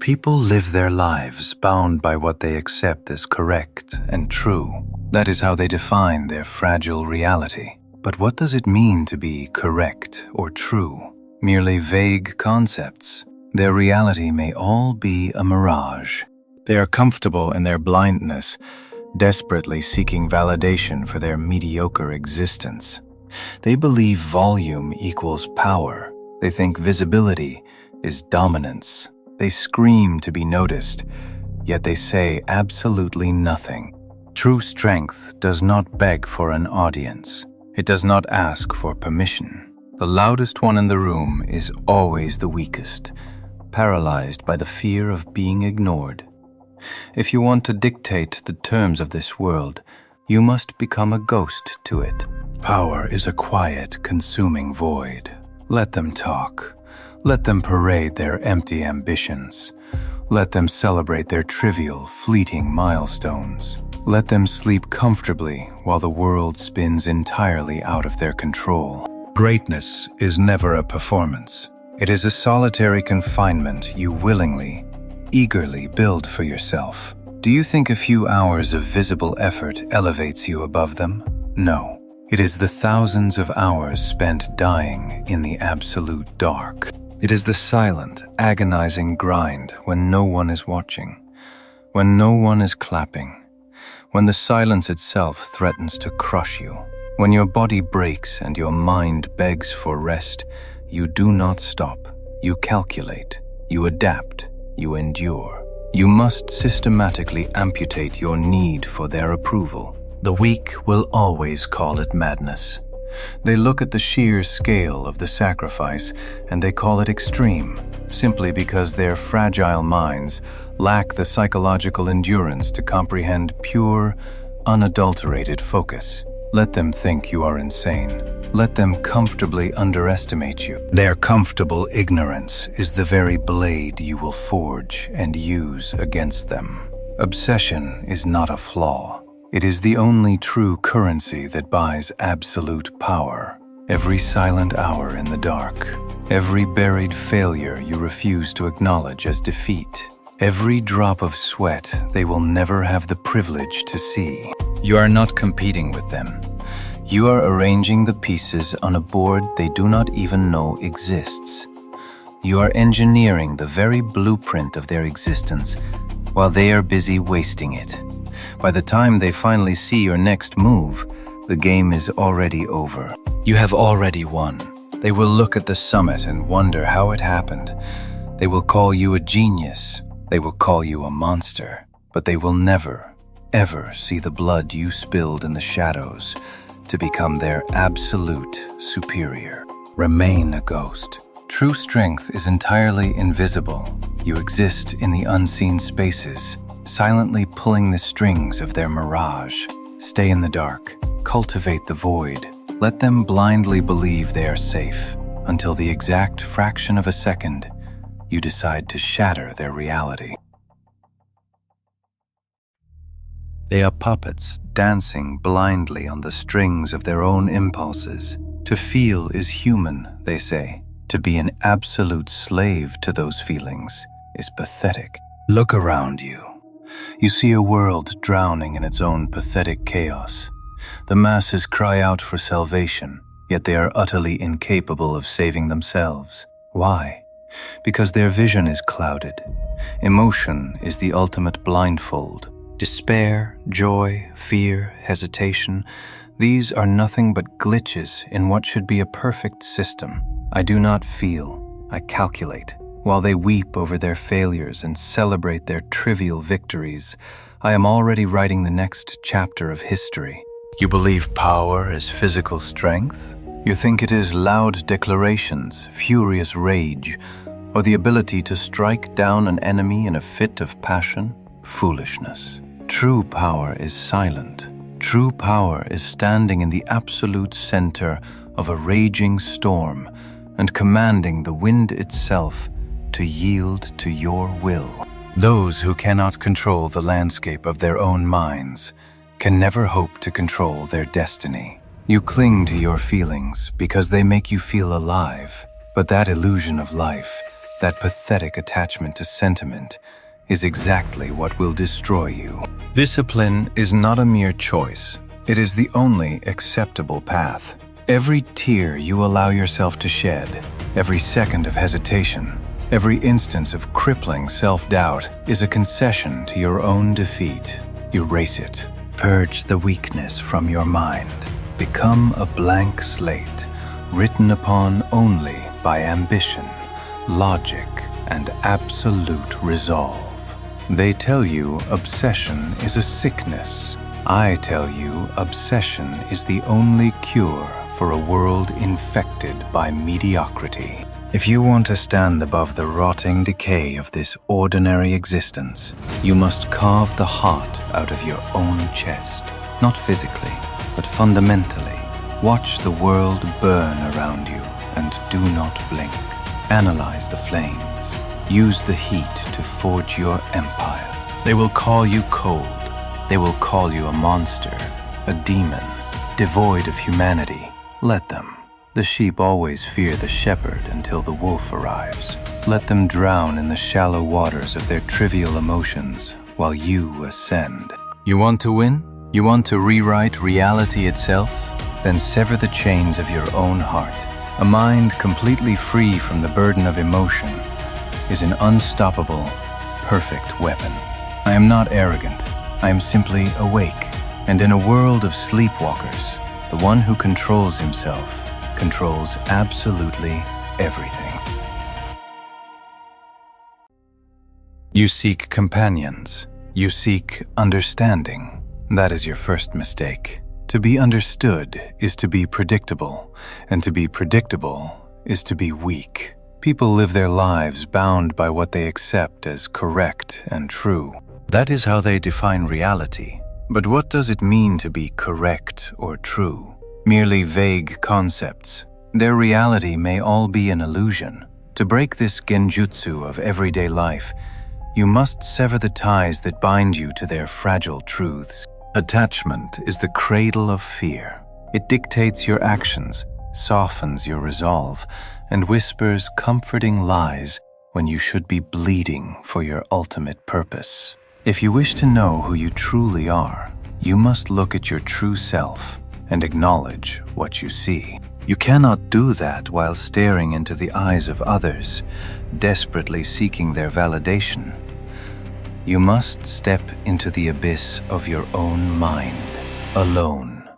People live their lives bound by what they accept as correct and true. That is how they define their fragile reality. But what does it mean to be correct or true? Merely vague concepts. Their reality may all be a mirage. They are comfortable in their blindness, desperately seeking validation for their mediocre existence. They believe volume equals power. They think visibility is dominance. They scream to be noticed, yet they say absolutely nothing. True strength does not beg for an audience. It does not ask for permission. The loudest one in the room is always the weakest, paralyzed by the fear of being ignored. If you want to dictate the terms of this world, you must become a ghost to it. Power is a quiet, consuming void. Let them talk. Let them parade their empty ambitions. Let them celebrate their trivial, fleeting milestones. Let them sleep comfortably while the world spins entirely out of their control. Greatness is never a performance. It is a solitary confinement you willingly, eagerly build for yourself. Do you think a few hours of visible effort elevates you above them? No. It is the thousands of hours spent dying in the absolute dark. It is the silent, agonizing grind when no one is watching, when no one is clapping, when the silence itself threatens to crush you. When your body breaks and your mind begs for rest, you do not stop. You calculate, you adapt, you endure. You must systematically amputate your need for their approval. The weak will always call it madness. They look at the sheer scale of the sacrifice and they call it extreme, simply because their fragile minds lack the psychological endurance to comprehend pure, unadulterated focus. Let them think you are insane. Let them comfortably underestimate you. Their comfortable ignorance is the very blade you will forge and use against them. Obsession is not a flaw. It is the only true currency that buys absolute power. Every silent hour in the dark, every buried failure you refuse to acknowledge as defeat, every drop of sweat they will never have the privilege to see. You are not competing with them. You are arranging the pieces on a board they do not even know exists. You are engineering the very blueprint of their existence while they are busy wasting it. By the time they finally see your next move, the game is already over. You have already won. They will look at the summit and wonder how it happened. They will call you a genius. They will call you a monster. But they will never, ever see the blood you spilled in the shadows to become their absolute superior. Remain a ghost. True strength is entirely invisible. You exist in the unseen spaces, silently pulling the strings of their mirage. Stay in the dark. Cultivate the void. Let them blindly believe they are safe until the exact fraction of a second you decide to shatter their reality. They are puppets dancing blindly on the strings of their own impulses. To feel is human, they say. To be an absolute slave to those feelings is pathetic. Look around you. You see a world drowning in its own pathetic chaos. The masses cry out for salvation, yet they are utterly incapable of saving themselves. Why? Because their vision is clouded. Emotion is the ultimate blindfold. Despair, joy, fear, hesitation, these are nothing but glitches in what should be a perfect system. I do not feel, I calculate. While they weep over their failures and celebrate their trivial victories, I am already writing the next chapter of history. You believe power is physical strength? You think it is loud declarations, furious rage, or the ability to strike down an enemy in a fit of passion? Foolishness. True power is silent. True power is standing in the absolute center of a raging storm and commanding the wind itself to yield to your will. Those who cannot control the landscape of their own minds can never hope to control their destiny. You cling to your feelings because they make you feel alive, but that illusion of life that pathetic attachment to sentiment, is exactly what will destroy you. Discipline is not a mere choice. It is the only acceptable path. Every tear you allow yourself to shed, every second of hesitation, every instance of crippling self-doubt is a concession to your own defeat. Erase it. Purge the weakness from your mind. Become a blank slate, written upon only by ambition, logic, and absolute resolve. They tell you obsession is a sickness. I tell you obsession is the only cure for a world infected by mediocrity. If you want to stand above the rotting decay of this ordinary existence, you must carve the heart out of your own chest, not physically, but fundamentally. Watch the world burn around you and do not blink. Analyze the flames. Use the heat to forge your empire. They will call you cold. They will call you a monster, a demon, devoid of humanity. Let them. The sheep always fear the shepherd until the wolf arrives. Let them drown in the shallow waters of their trivial emotions while you ascend. You want to win? You want to rewrite reality itself? Then sever the chains of your own heart. A mind completely free from the burden of emotion is an unstoppable, perfect weapon. I am not arrogant. I am simply awake. And in a world of sleepwalkers, the one who controls himself controls absolutely everything. You seek companions. You seek understanding. That is your first mistake. To be understood is to be predictable, and to be predictable is to be weak. People live their lives bound by what they accept as correct and true. That is how they define reality. But what does it mean to be correct or true? Merely vague concepts. Their reality may all be an illusion. To break this Genjutsu of everyday life, you must sever the ties that bind you to their fragile truths. Attachment is the cradle of fear. It dictates your actions, softens your resolve, and whispers comforting lies when you should be bleeding for your ultimate purpose. If you wish to know who you truly are, you must look at your true self and acknowledge what you see. You cannot do that while staring into the eyes of others, desperately seeking their validation. You must step into the abyss of your own mind, alone.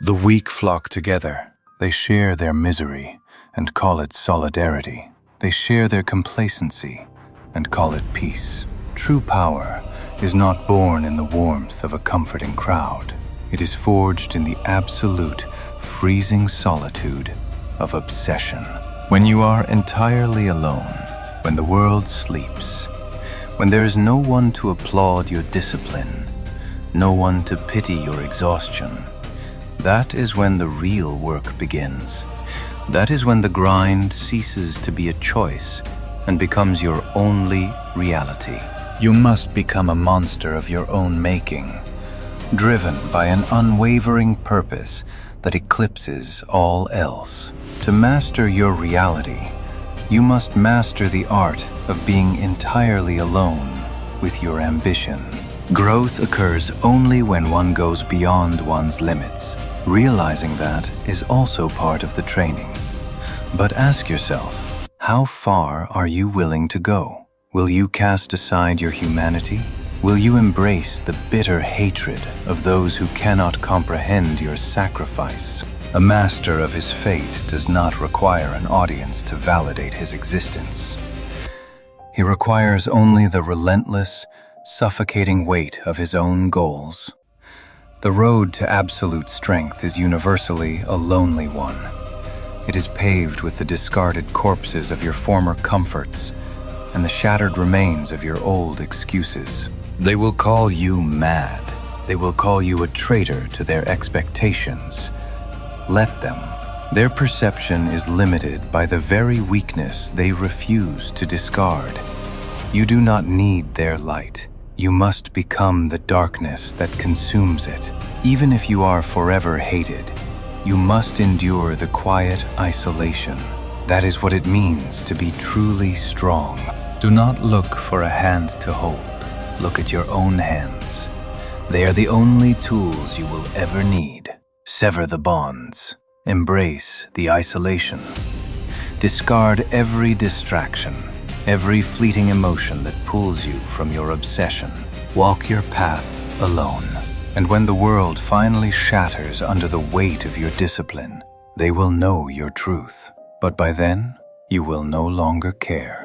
The weak flock together. They share their misery and call it solidarity. They share their complacency and call it peace. True power is not born in the warmth of a comforting crowd. It is forged in the absolute, freezing solitude of obsession. When you are entirely alone, when the world sleeps, when there is no one to applaud your discipline, no one to pity your exhaustion, that is when the real work begins. That is when the grind ceases to be a choice and becomes your only reality. You must become a monster of your own making, driven by an unwavering purpose that eclipses all else. To master your reality, you must master the art of being entirely alone with your ambition. Growth occurs only when one goes beyond one's limits. Realizing that is also part of the training. But ask yourself, how far are you willing to go? Will you cast aside your humanity? Will you embrace the bitter hatred of those who cannot comprehend your sacrifice? A master of his fate does not require an audience to validate his existence. He requires only the relentless, suffocating weight of his own goals. The road to absolute strength is universally a lonely one. It is paved with the discarded corpses of your former comforts and the shattered remains of your old excuses. They will call you mad. They will call you a traitor to their expectations. Let them. Their perception is limited by the very weakness they refuse to discard. You do not need their light. You must become the darkness that consumes it. Even if you are forever hated, you must endure the quiet isolation, That is what it means to be truly strong. Do not look for a hand to hold. Look at your own hands. They are the only tools you will ever need. Sever the bonds. Embrace the isolation. Discard every distraction, every fleeting emotion that pulls you from your obsession. Walk your path alone. And when the world finally shatters under the weight of your discipline, they will know your truth. But by then, you will no longer care.